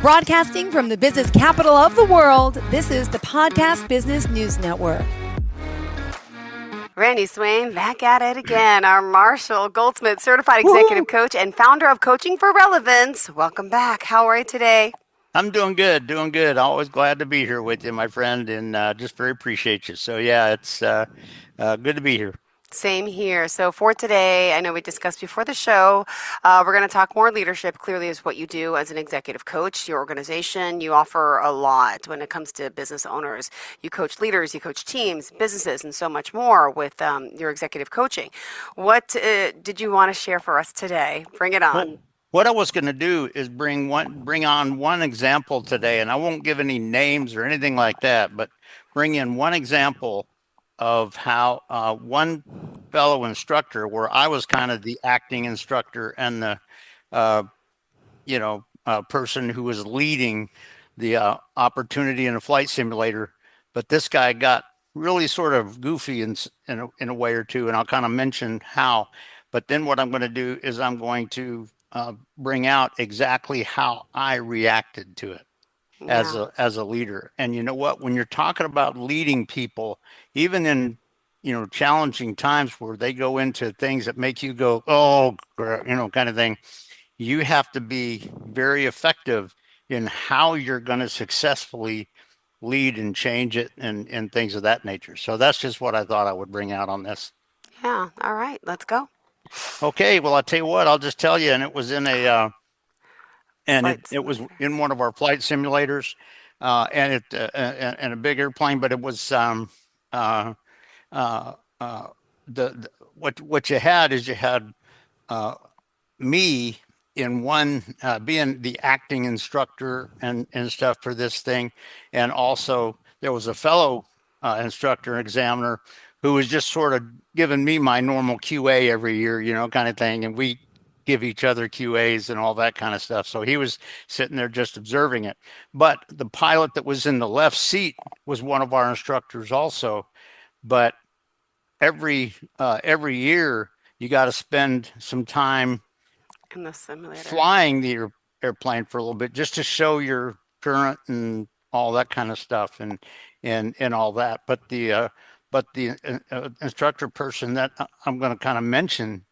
Broadcasting from the business capital of the world, this is the Podcast Business News Network. Randy Swaim back at it again. Our Marshall Goldsmith certified executive coach and founder of Coaching for Relevance. Welcome back. How are you today? I'm doing good. Always glad to be here with you, my friend, and just very appreciate you. So yeah, it's good to be here. Same here. So for today, I know we discussed before the show, we're going to talk more leadership. Clearly is what you do as an executive coach. Your organization, you offer a lot when it comes to business owners. You coach leaders, you coach teams, businesses, and so much more with your executive coaching. What did you want to share for us today? Bring it on. Well, what I was going to do is bring on one example today, and I won't give any names or anything like that, but bring in one example of how one fellow instructor, where I was kind of the acting instructor and the person who was leading the opportunity in a flight simulator, but this guy got really sort of goofy in a way or two, and I'll kind of mention how. But then what I'm going to do is I'm going to bring out exactly how I reacted to it. Yeah. As a leader. And you know what, when you're talking about leading people, even in challenging times where they go into things that make you go, oh, kind of thing, you have to be very effective in how you're going to successfully lead and change it and things of that nature. So that's just what I thought I would bring out on this. Yeah. All right, let's go. Okay, well, I'll tell you what, I'll just tell you, and it was in a it was in one of our flight simulators, and a big airplane. But it was what you had is you had me in one being the acting instructor and stuff for this thing, and also there was a fellow instructor examiner who was just sort of giving me my normal QA every year, kind of thing, and we give each other QAs and all that kind of stuff. So he was sitting there just observing it. But the pilot that was in the left seat was one of our instructors also. But every year you got to spend some time in the simulator flying the airplane for a little bit, just to show your current and all that kind of stuff and all that. But the instructor person that I'm going to kind of mention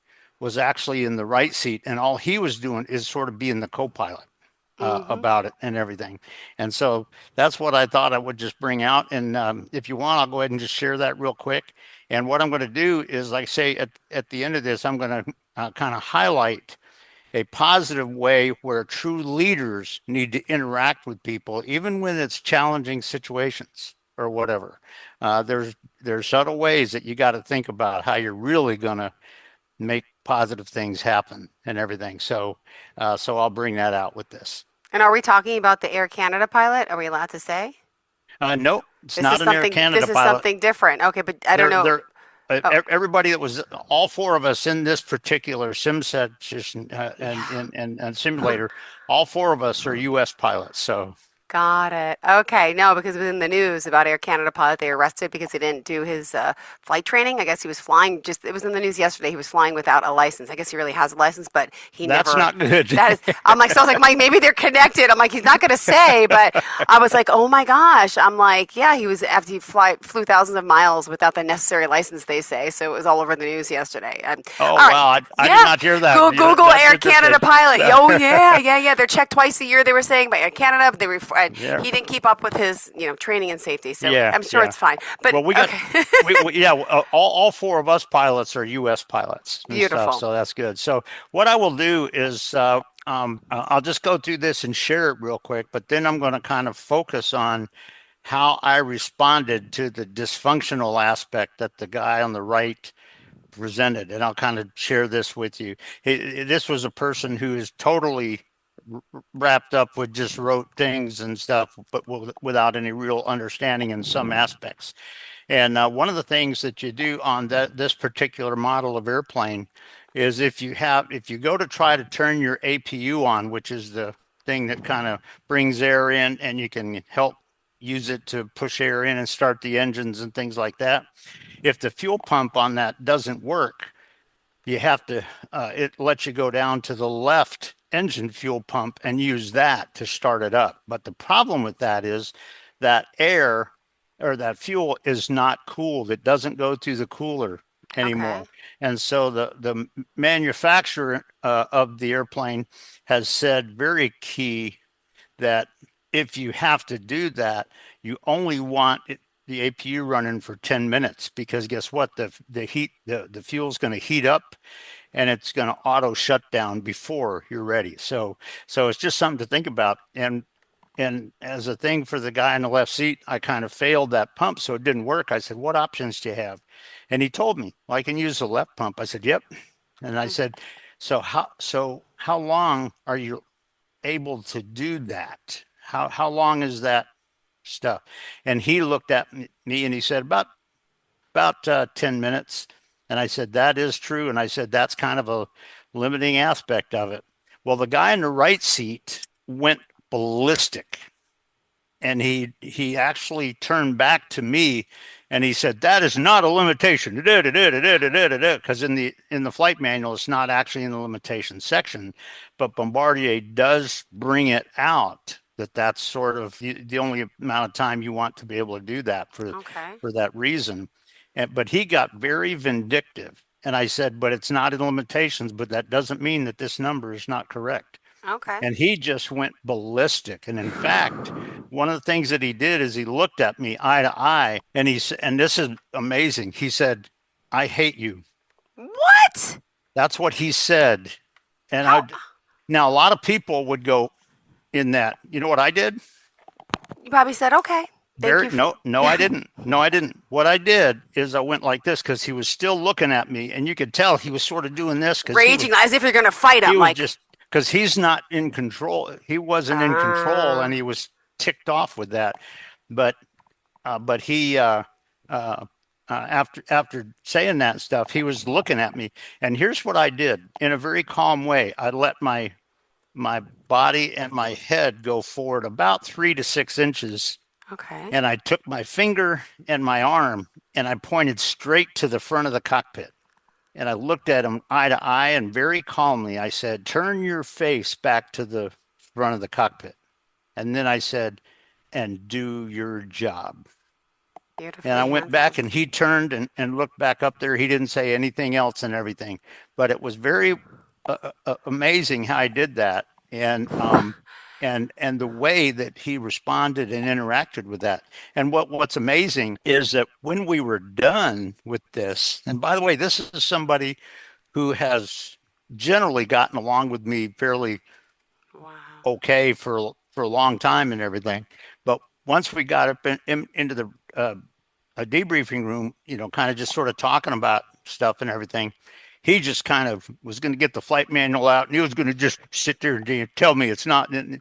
was actually in the right seat, and all he was doing is sort of being the co-pilot about it and everything. And so that's what I thought I would just bring out. And if you want, I'll go ahead and just share that real quick. And what I'm going to do is, like I say, at the end of this, I'm going to kind of highlight a positive way where true leaders need to interact with people, even when it's challenging situations or whatever. There's subtle ways that you got to think about how you're really going to make positive things happen and everything. So I'll bring that out with this. And are we talking about the Air Canada pilot? Are we allowed to say? No, it's not an Air Canada pilot. This is something different. Okay, but I don't know. Everybody that was, all four of us in this particular sim session and simulator, all four of us are U.S. pilots. So. Got it. Okay. No, because it was in the news about Air Canada pilot. They arrested because he didn't do his flight training. I guess he was flying it was in the news yesterday. He was flying without a license. I guess he really has a license, but That's not good. I was like, Mike, maybe they're connected. I'm like, he's not going to say, but I was like, oh my gosh. I'm like, yeah, he was, after he flew thousands of miles without the necessary license, they say. So it was all over the news yesterday. Wow. I did not hear that. Google Air Canada pilot. Oh yeah. They're checked twice a year, they were saying, by Air Canada, but they were, he didn't keep up with his, training and safety. So I'm sure it's fine. But we got, all four of us pilots are U.S. pilots. Beautiful. So that's good. So what I will do is I'll just go through this and share it real quick, but then I'm going to kind of focus on how I responded to the dysfunctional aspect that the guy on the right presented. And I'll kind of share this with you. This was a person who is totally wrapped up with just rote things and stuff, but without any real understanding in some aspects. And one of the things that you do on this particular model of airplane is if you go to try to turn your APU on, which is the thing that kind of brings air in and you can help use it to push air in and start the engines and things like that. If the fuel pump on that doesn't work, you have to, it lets you go down to the left engine fuel pump and use that to start it up. But the problem with that is that air or that fuel is not cooled. It doesn't go through the cooler Okay. anymore. And so the manufacturer of the airplane has said very key that if you have to do that, you only want the APU running for 10 minutes because guess what? The fuel's going to heat up and it's going to auto shut down before you're ready. So it's just something to think about. And as a thing for the guy in the left seat, I kind of failed that pump, so it didn't work. I said, "What options do you have?" And he told me, "Well, I can use the left pump." I said, "Yep." And I said, "So how long are you able to do that? How long is that stuff?" And he looked at me and he said, about 10 minutes. And I said, "That is true." And I said, "That's kind of a limiting aspect of it." Well, the guy in the right seat went ballistic. And he actually turned back to me and he said, "That is not a limitation." Because in the flight manual, it's not actually in the limitation section, but Bombardier does bring it out that that's sort of the only amount of time you want to be able to do that Okay. for that reason. But he got very vindictive. And I said, "But it's not in limitations, but that doesn't mean that this number is not correct." Okay. And he just went ballistic. And in fact, one of the things that he did is he looked at me eye to eye and and this is amazing. He said, "I hate you." What? That's what he said. And How? now a lot of people would go in that. You know what I did? You probably said, okay. Thank you. No, I didn't. No, I didn't. What I did is I went like this because he was still looking at me, and you could tell he was sort of doing this because Raging as if you're going to fight him. he was Like, just because he's not in control. He wasn't in control, and he was ticked off with that. But he after saying that stuff, he was looking at me, and here's what I did in a very calm way. I let my body and my head go forward about 3 to 6 inches. okay. And I took my finger and my arm and I pointed straight to the front of the cockpit. And I looked at him eye to eye and very calmly I said, "Turn your face back to the front of the cockpit." And then I said, "And do your job." Beautifully And I went handled. back and he turned and looked back up there. He didn't say anything else and everything. But it was very amazing how I did that. And the way that he responded and interacted with that. And what's amazing is that when we were done with this, and by the way, this is somebody who has generally gotten along with me fairly Wow. okay for a long time and everything. But once we got up into the a debriefing room, kind of just sort of talking about stuff and everything, he just kind of was going to get the flight manual out and he was going to just sit there and tell me it's not in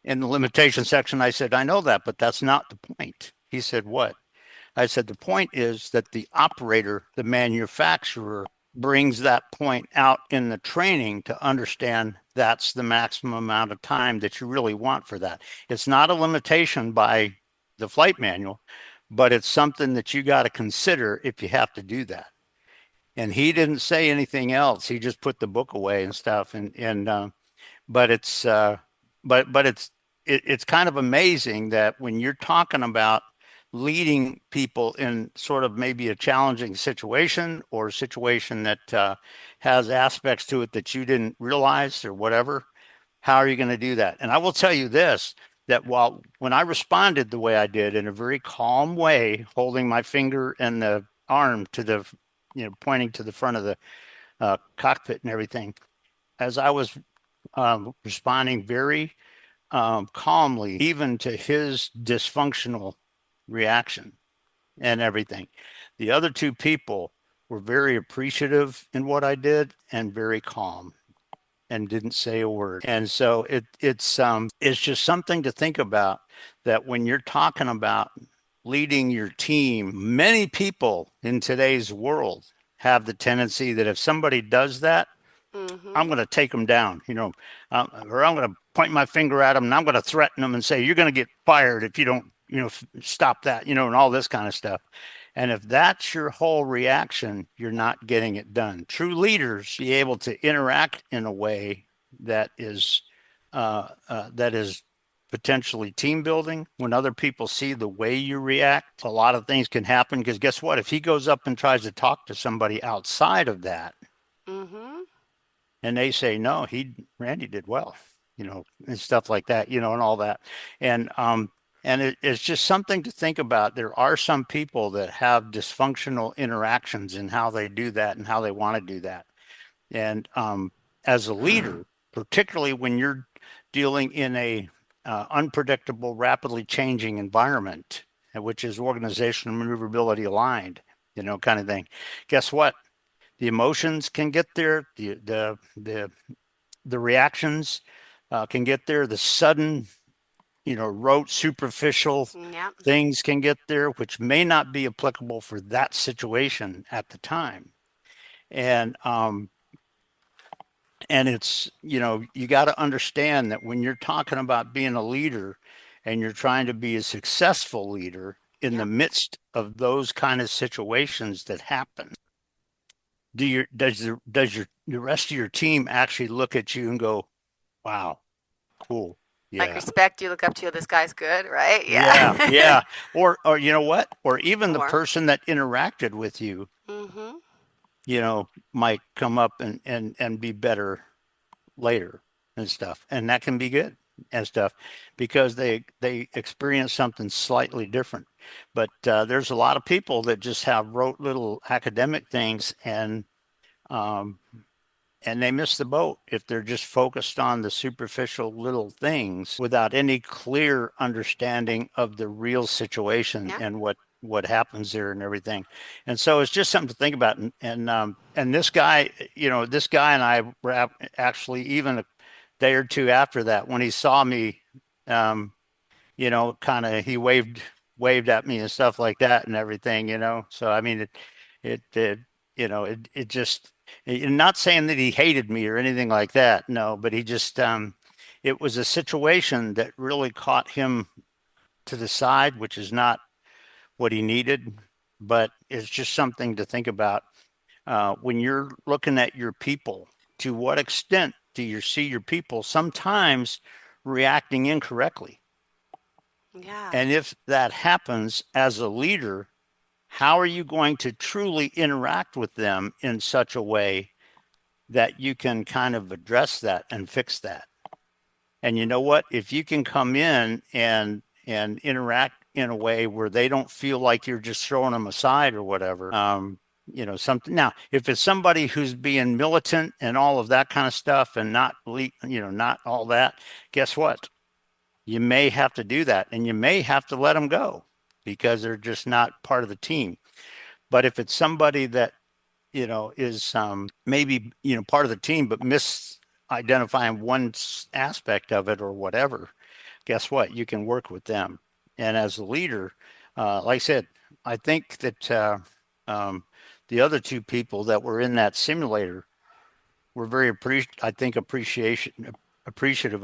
the limitation section. I said, "I know that, but that's not the point." He said, "What?" I said, "The point is that the operator, the manufacturer, brings that point out in the training to understand that's the maximum amount of time that you really want for that. It's not a limitation by the flight manual, but it's something that you got to consider if you have to do that." And he didn't say anything else. He just put the book away and stuff. But it's kind of amazing that when you're talking about leading people in sort of maybe a challenging situation or a situation that has aspects to it that you didn't realize or whatever, how are you going to do that? And I will tell you this, that when I responded the way I did in a very calm way, holding my finger and the arm to the, pointing to the front of the cockpit and everything, as I was responding very calmly, even to his dysfunctional reaction and everything. The other two people were very appreciative in what I did and very calm and didn't say a word. And so it's just something to think about, that when you're talking about leading your team, many people in today's world have the tendency that if somebody does that, I'm going to take them down, or I'm going to point my finger at them and I'm going to threaten them and say, "You're going to get fired if you don't, stop that, and all this kind of stuff." And if that's your whole reaction, you're not getting it done. True leaders be able to interact in a way that is potentially team building. When other people see the way you react, a lot of things can happen, because guess what? If he goes up and tries to talk to somebody outside of that, Mm-hmm. and they say, no, Randy did well, and stuff like that, and all that. And it's just something to think about. There are some people that have dysfunctional interactions in how they do that and how they want to do that. And as a leader, particularly when you're dealing in a unpredictable, rapidly changing environment, which is organizational maneuverability aligned, kind of thing. Guess what? The emotions can get there. The reactions can get there. The sudden, rote, superficial Yeah. things can get there, which may not be applicable for that situation at the time. And it's, you got to understand that when you're talking about being a leader and you're trying to be a successful leader in the midst of those kind of situations that happen, does the rest of your team actually look at you and go, wow, cool. Like Yeah. respect, you look up to, this guy's good, right? Yeah. Or you know what? Or even the Or- person that interacted with you, Mm-hmm. might come up and be better later and stuff. And that can be good and stuff, because they experience something slightly different. But there's a lot of people that just have rote little academic things, and they miss the boat if they're just focused on the superficial little things without any clear understanding of the real situation and what happens there and everything. And so it's just something to think about. And this guy, and I were actually, even a day or two after that, when he saw me, kind of, he waved at me and stuff like that and everything, So I mean, it just, not saying that he hated me or anything like that, no, but he just, it was a situation that really caught him to the side, which is not what he needed, but it's just something to think about. When you're looking at your people, to what extent do you see your people sometimes reacting incorrectly? Yeah. And if that happens as a leader, how are you going to truly interact with them in such a way that you can kind of address that and fix that? And you know what? If you can come in and interact in a way where they don't feel like you're just throwing them aside or whatever, something. Now, if it's somebody who's being militant and all of that kind of stuff and not all that, guess what? You may have to do that, and you may have to let them go because they're just not part of the team. But if it's somebody that, is maybe, part of the team, but misidentifying one aspect of it or whatever, guess what? You can work with them. And as a leader, like I said, I think that the other two people that were in that simulator were very appreciative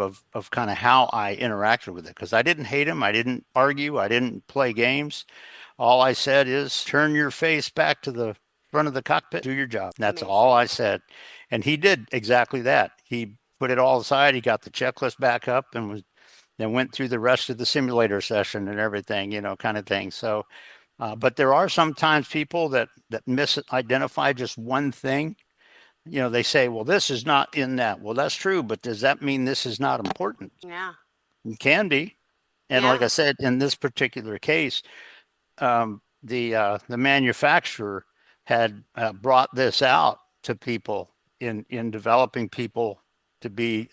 of kind of how I interacted with it, because I didn't hate him, I didn't argue, I didn't play games. All I said is, turn your face back to the front of the cockpit, do your job. That's Amazing. all I said, and he did exactly that. He put it all aside. He got the checklist back up and then went through the rest of the simulator session and everything, kind of thing. So, but there are sometimes people that misidentify just one thing. They say, well, this is not in that. Well, that's true, but does that mean this is not important? Yeah. It can be. And like I said, in this particular case, the manufacturer had brought this out to people in developing people to be,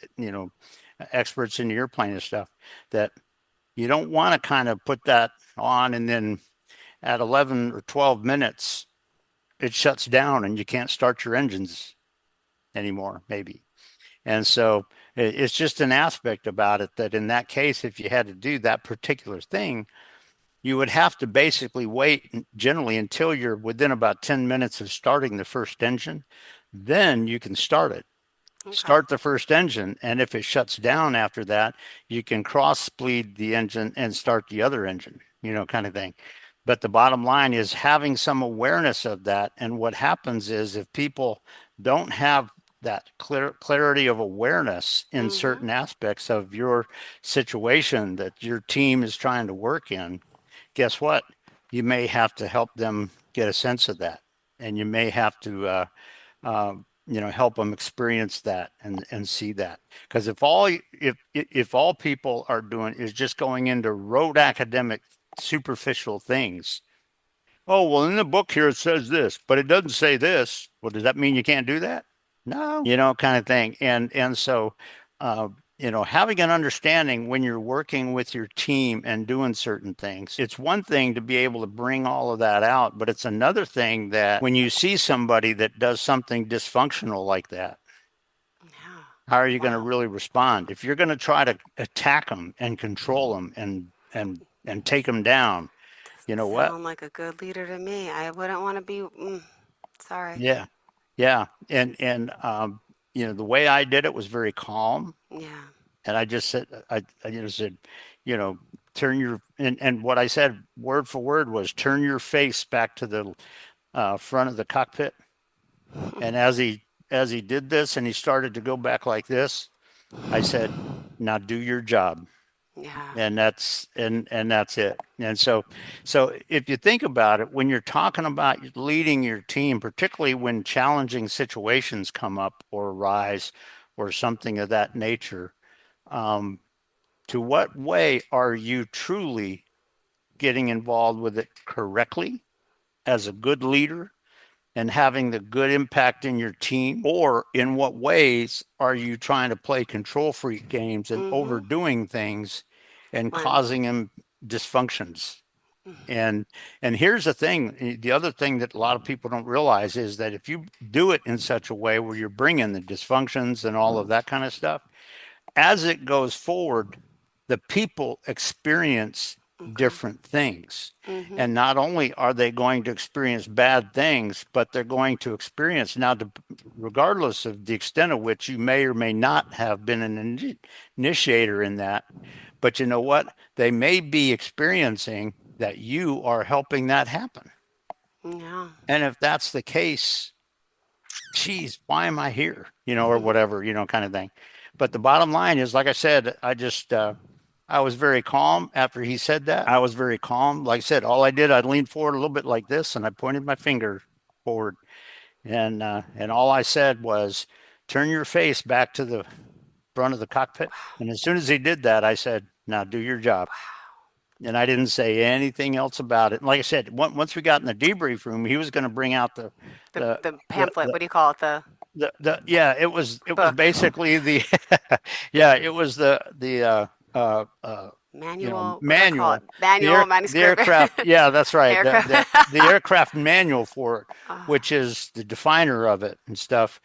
experts in the airplane and stuff, that you don't want to kind of put that on and then at 11 or 12 minutes, it shuts down and you can't start your engines anymore, maybe. And so it's just an aspect about it that in that case, if you had to do that particular thing, you would have to basically wait generally until you're within about 10 minutes of starting the first engine. Then you can start it. Okay. Start the first engine. And if it shuts down after that, you can cross bleed the engine and start the other engine, kind of thing. But the bottom line is having some awareness of that. And what happens is, if people don't have that clarity of awareness in certain aspects of your situation that your team is trying to work in, guess what? You may have to help them get a sense of that, and you may have to help them experience that and see that. Because if all people are doing is just going into rote academic superficial things. Oh, well, in the book here it says this, but it doesn't say this. Well, does that mean you can't do that? No, kind of thing. And so uh, having an understanding when you're working with your team and doing certain things, it's one thing to be able to bring all of that out, but it's another thing that when you see somebody that does something dysfunctional like that, Yeah. how are you going to really respond? If you're going to try to attack them and control them and take them down, you know what? Sound like a good leader to me. I wouldn't want to be. Sorry. Yeah, yeah, and the way I did it was very calm, Yeah. and I just said, I you know, turn your and what I said word for word was turn your face back to the front of the cockpit, and as he did this and he started to go back like this, I said, now do your job. Yeah. And that's it. And so if you think about it, when you're talking about leading your team, particularly when challenging situations come up or arise or something of that nature, um, to what way are you truly getting involved with it correctly as a good leader and having the good impact in your team? Or in what ways are you trying to play control freak games and overdoing things and When. causing them dysfunctions? And here's the thing, the other thing that a lot of people don't realize is that if you do it in such a way where you're bringing the dysfunctions and all of that kind of stuff, as it goes forward, the people experience Okay. different things. And not only are they going to experience bad things, but they're going to experience now, regardless of the extent of which you may or may not have been an initiator in that. But you know what? They may be experiencing that you are helping that happen. Yeah. And if that's the case, geez, why am I here? Or whatever, kind of thing. But the bottom line is, like I said, I was very calm after he said that. I was very calm. Like I said, all I did, I leaned forward a little bit like this, and I pointed my finger forward, and all I said was, "Turn your face back to the front of the cockpit." And as soon as he did that, I said, "Now do your job." And I didn't say anything else about it. And like I said, once we got in the debrief room, he was going to bring out the The the the the, pamphlet. the What do you call it? The yeah, it was book. basically the yeah, it was the Manual. What do I call it? manual, Manual the manuscript. aircraft, yeah, that's right, the Aircraft. aircraft manual for it, which is the definer of it and stuff.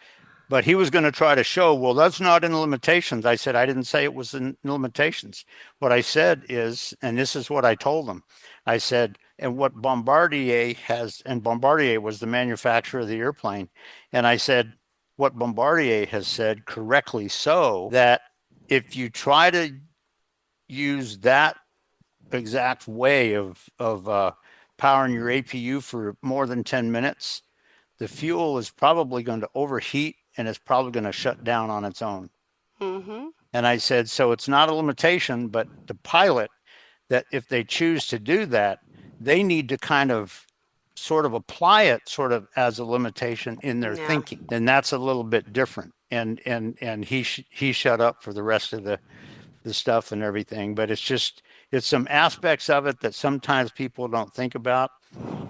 But he was going to try to show, well, that's not in the limitations. I said, I didn't say it was in limitations. What I said is, and this is what I told him, I said, and what Bombardier has, and Bombardier was the manufacturer of the airplane. And I said, what Bombardier has said correctly, so that if you try to use that exact way of powering your APU for more than 10 minutes, the fuel is probably going to overheat and it's probably going to shut down on its own. And I said, so it's not a limitation, but the pilot, that if they choose to do that, they need to kind of sort of apply it sort of as a limitation in their Yeah. thinking. Then that's a little bit different. And he shut up for the rest of the stuff and everything. But it's some aspects of it that sometimes people don't think about.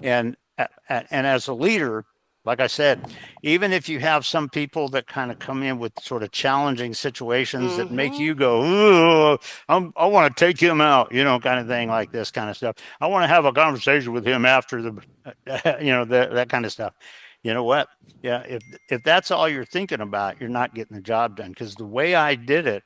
And as a leader, like I said, even if you have some people that kind of come in with sort of challenging situations that make you go, "Ooh, I want to take him out," kind of thing, like this kind of stuff. I want to have a conversation with him after that kind of stuff. You know what? Yeah, if that's all you're thinking about, you're not getting the job done. Because the way I did it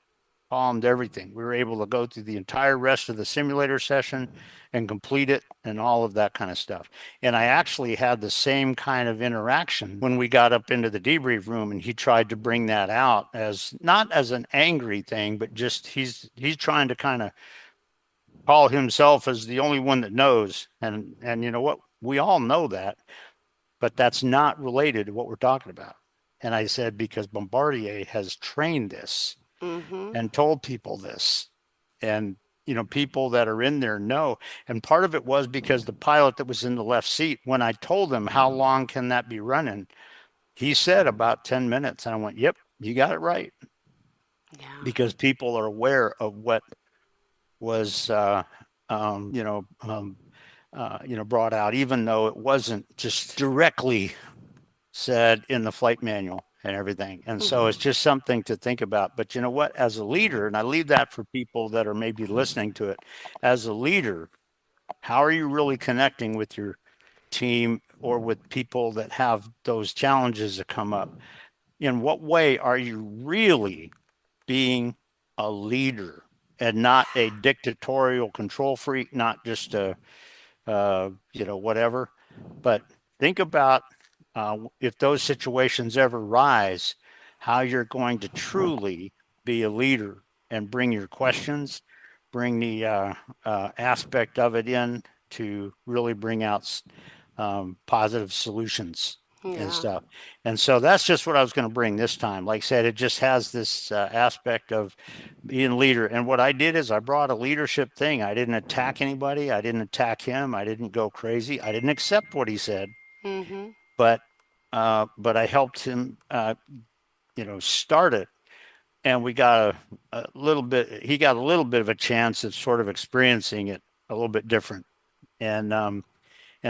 calmed everything. We were able to go through the entire rest of the simulator session and complete it and all of that kind of stuff. And I actually had the same kind of interaction when we got up into the debrief room, and he tried to bring that out as not as an angry thing, but just he's trying to kind of call himself as the only one that knows. And you know what? We all know that, but that's not related to what we're talking about. And I said, because Bombardier has trained this Mm-hmm. and told people this. And, people that are in there know. And part of it was because the pilot that was in the left seat, when I told him, how long can that be running? He said about 10 minutes. And I went, yep, you got it right. Yeah. Because people are aware of what was, brought out, even though it wasn't just directly said in the flight manual and everything. And so it's Mm-hmm. just something to think about. But you know what? As a leader, and I leave that for people that are maybe listening to it, as a leader, how are you really connecting with your team or with people that have those challenges that come up? In what way are you really being a leader and not a dictatorial control freak, not just a whatever. But think about if those situations ever rise, how you're going to truly be a leader and bring your questions, bring the aspect of it in to really bring out positive solutions and Yeah. stuff. And so that's just what I was going to bring this time. Like I said, it just has this aspect of being a leader. And what I did is I brought a leadership thing. I didn't attack anybody. I didn't attack him. I didn't go crazy. I didn't accept what he said, Mm-hmm. but I helped him, start it. And we got a little bit. He got a little bit of a chance of sort of experiencing it a little bit different. And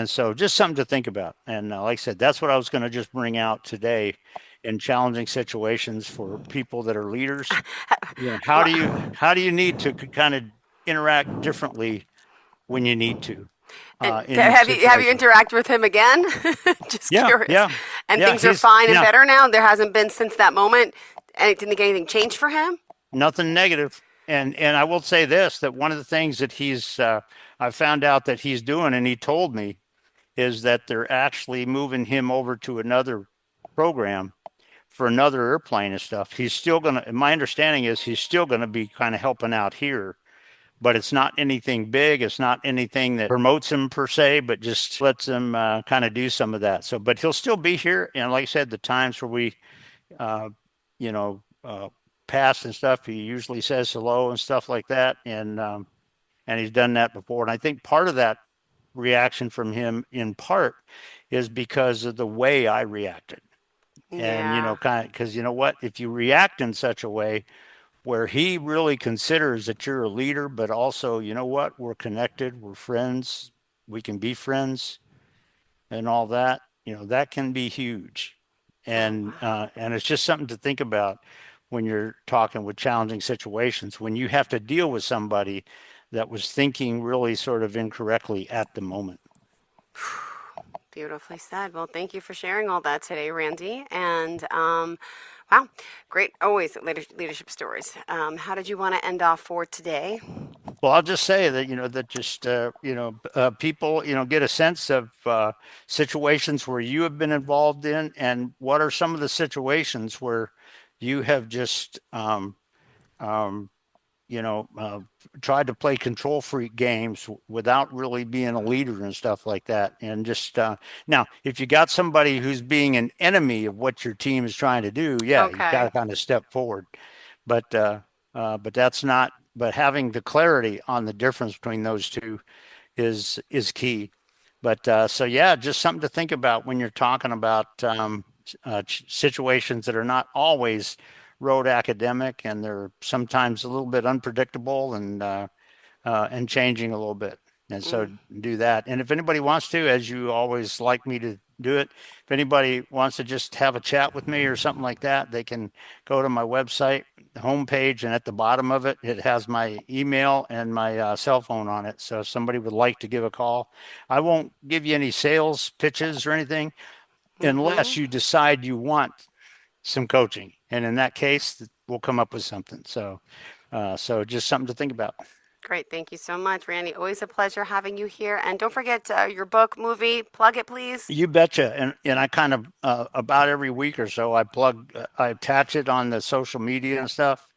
so just something to think about. And like I said, that's what I was going to just bring out today in challenging situations for people that are leaders. How Well, do you need to kind of interact differently when you need to and in have you situations? interacted with him again? Just Yeah, curious. yeah, And yeah. things are He's fine and now better now. There hasn't been since that moment. And it didn't think anything changed for him. nothing negative. And I will say this, that one of the things that I found out that he's doing, and he told me, is that they're actually moving him over to another program for another airplane and stuff. He's still going to, my understanding is he's still going to be kind of helping out here, but it's not anything big. It's not anything that promotes him per se, but just lets him kind of do some of that. So, but he'll still be here. And like I said, the times where we, uh, you know, uh, pass and stuff, he usually says hello and stuff like that. And he's done that before. And I think part of that reaction from him in part is because of the way I reacted. And, Yeah. kind of, because you know what? If you react in such a way where he really considers that you're a leader, but also, you know what? We're connected, we're friends, we can be friends and all that, that can be huge. Oh, And it's just something to think about when you're talking with challenging situations, when you have to deal with somebody that was thinking really sort of incorrectly at the moment. beautifully said. Well, thank you for sharing all that today, Randy. And wow, great. Always leadership stories. How did you want to end off for today? Well, I'll just say that, that just, people, get a sense of situations where you have been involved in, and what are some of the situations where you have just, um, tried to play control freak games without really being a leader and stuff like that. And just now, if you got somebody who's being an enemy of what your team is trying to do, yeah, you got Okay. to kind of step forward. But that's not. But having the clarity on the difference between those two is key. But so yeah, just something to think about when you're talking about situations that are not always road academic, and they're sometimes a little bit unpredictable and changing a little bit. And so Mm. do that. And if anybody wants to, as you always like me to do it, if anybody wants to just have a chat with me or something like that, they can go to my website, the homepage, and at the bottom of it, it has my email and my cell phone on it. So if somebody would like to give a call, I won't give you any sales pitches or anything unless Mm-hmm. you decide you want some coaching. And in that case, we'll come up with something. So just something to think about. Great. Thank you so much, Randy. Always a pleasure having you here. And don't forget your book, movie. Plug it, please. You betcha. And I kind of about every week or so I attach it on the social media and stuff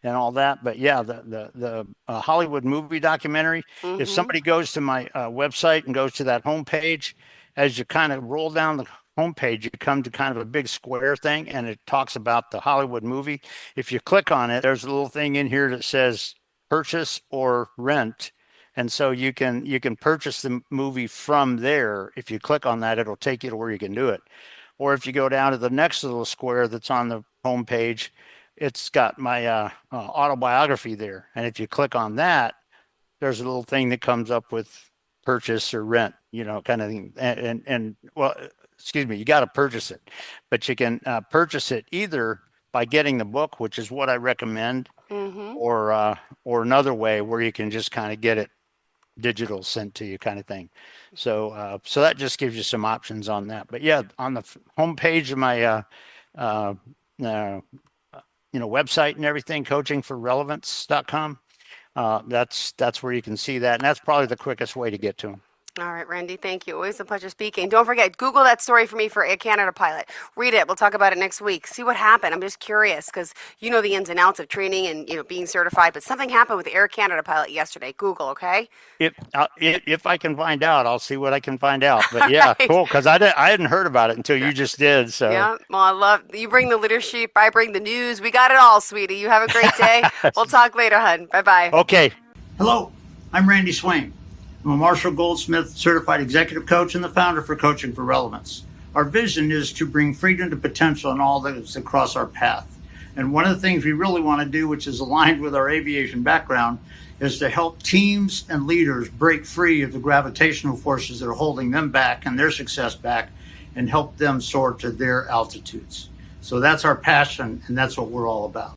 and all that. But yeah, the Hollywood movie documentary. If Mm-hmm. somebody goes to my website and goes to that homepage, as you kind of roll down homepage, you come to kind of a big square thing, and it talks about the Hollywood movie. If you click on it, there's a little thing in here that says purchase or rent. And so you can purchase the movie from there. If you click on that, it'll take you to where you can do it. Or if you go down to the next little square that's on the homepage, it's got my autobiography there. And if you click on that, there's a little thing that comes up with purchase or rent, kind of thing. And well, excuse me, you got to purchase it, but you can purchase it either by getting the book, which is what I recommend, or another way where you can just kind of get it digital sent to you, kind of thing. So that just gives you some options on that. But yeah, on the homepage of my website and everything, coachingforrelevance.com, that's where you can see that, and that's probably the quickest way to get to them. All right, Randy, thank you. Always a pleasure speaking. Don't forget, Google that story for me for Air Canada pilot. Read it. We'll talk about it next week. See what happened. I'm just curious because you know the ins and outs of training and being certified, but something happened with the Air Canada pilot yesterday. Google, okay? If I can find out, I'll see what I can find out. But yeah, right. Cool, because I hadn't heard about it until you just did. So yeah, well, I love you bring the leadership. I bring the news. We got it all, sweetie. You have a great day. We'll talk later, hun. Bye-bye. Okay. Hello, I'm Randy Swaim. I'm a Marshall Goldsmith certified executive coach and the founder for Coaching for Relevance. Our vision is to bring freedom to potential in all that is across our path. And one of the things we really want to do, which is aligned with our aviation background, is to help teams and leaders break free of the gravitational forces that are holding them back and their success back and help them soar to their altitudes. So that's our passion, and that's what we're all about.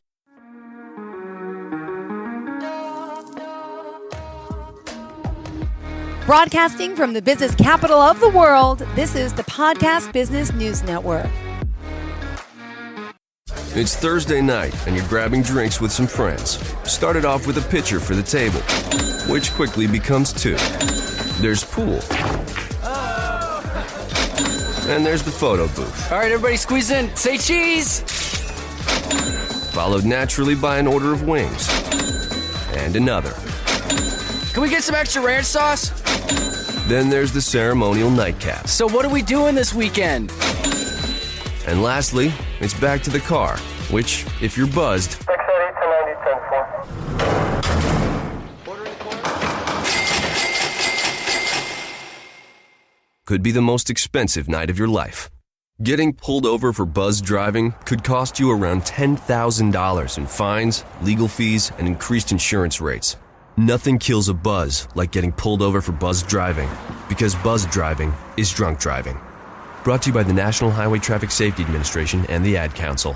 Broadcasting from the business capital of the world, this is the Podcast Business News Network. It's Thursday night, and you're grabbing drinks with some friends. Started off with a pitcher for the table, which quickly becomes two. There's pool. And there's the photo booth. All right, everybody squeeze in. Say cheese! Followed naturally by an order of wings. And another. Can we get some extra ranch sauce? Then there's the ceremonial nightcap. So what are we doing this weekend? And lastly, it's back to the car, which, if you're buzzed, could be the most expensive night of your life. Getting pulled over for buzzed driving could cost you around $10,000 in fines, legal fees, and increased insurance rates. Nothing kills a buzz like getting pulled over for buzzed driving, because buzzed driving is drunk driving. Brought to you by the National Highway Traffic Safety Administration and the Ad Council.